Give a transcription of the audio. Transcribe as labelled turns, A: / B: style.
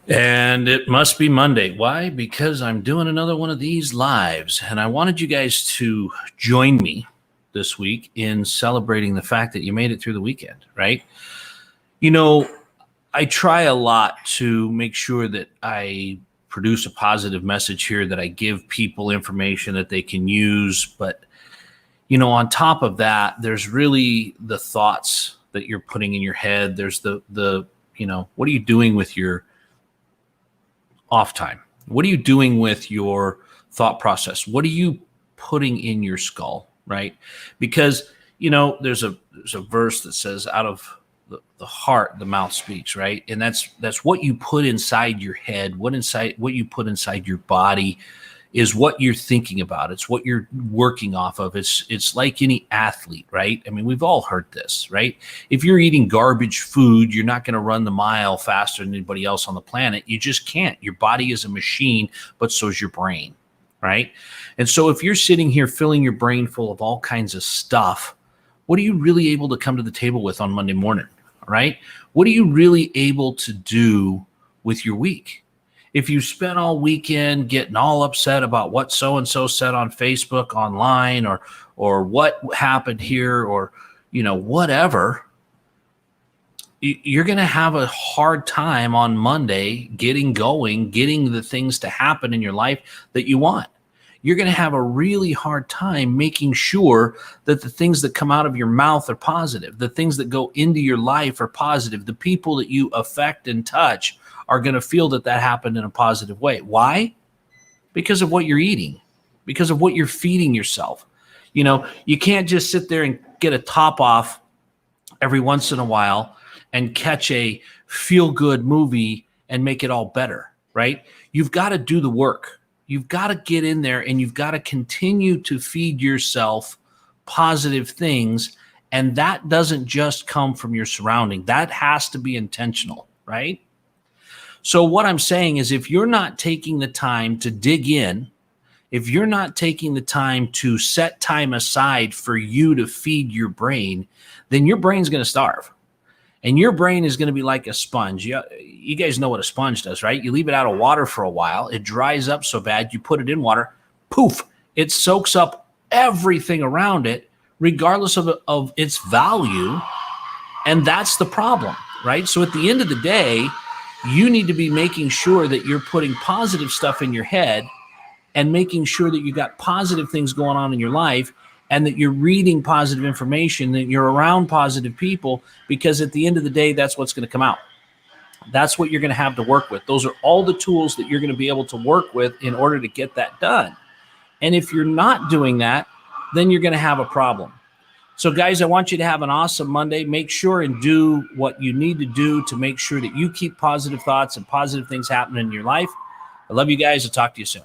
A: And it must be Monday. Why? Because I'm doing another one of these lives. And I wanted you guys to join me this week in celebrating the fact that you made it through the weekend, right? You know, I try a lot to make sure that I produce a positive message here, that I give people information that they can use. But, on top of that, there's really the thoughts that you're putting in your head. There's the what are you doing with your off time? What are you doing with your thought process? What are you putting in your skull, right? Because there's a verse that says, out of the heart the mouth speaks, right? And that's what you put inside your head. What you put inside your body is what you're thinking about. It's what you're working off of. It's like any athlete, right? I mean, we've all heard this, right? If you're eating garbage food, you're not going to run the mile faster than anybody else on the planet. You just can't. Your body is a machine, but so is your brain, right? And so if you're sitting here filling your brain full of all kinds of stuff, what are you really able to come to the table with on Monday morning, right? What are you really able to do with your week? If you spent all weekend getting all upset about what so-and-so said on Facebook, online, or what happened here, or, whatever, you're going to have a hard time on Monday getting going, getting the things to happen in your life that you want. You're going to have a really hard time making sure that the things that come out of your mouth are positive. The things that go into your life are positive. The people that you affect and touch are going to feel that happened in a positive way. Why? Because of what you're eating, because of what you're feeding yourself. You can't just sit there and get a top off every once in a while and catch a feel-good movie and make it all better, right? You've got to do the work. You've got to get in there and you've got to continue to feed yourself positive things. And that doesn't just come from your surrounding. That has to be intentional, right? So what I'm saying is, if you're not taking the time to dig in, if you're not taking the time to set time aside for you to feed your brain, then your brain's going to starve. And your brain is going to be like a sponge. You guys know what a sponge does, right? You leave it out of water for a while. It dries up so bad. You put it in water. Poof. It soaks up everything around it, regardless of its value. And that's the problem, right? So at the end of the day, you need to be making sure that you're putting positive stuff in your head and making sure that you got positive things going on in your life, and that you're reading positive information, that you're around positive people, because at the end of the day, that's what's going to come out. That's what you're going to have to work with. Those are all the tools that you're going to be able to work with in order to get that done. And if you're not doing that, then you're going to have a problem. So guys, I want you to have an awesome Monday. Make sure and do what you need to do to make sure that you keep positive thoughts and positive things happening in your life. I love you guys. I'll talk to you soon.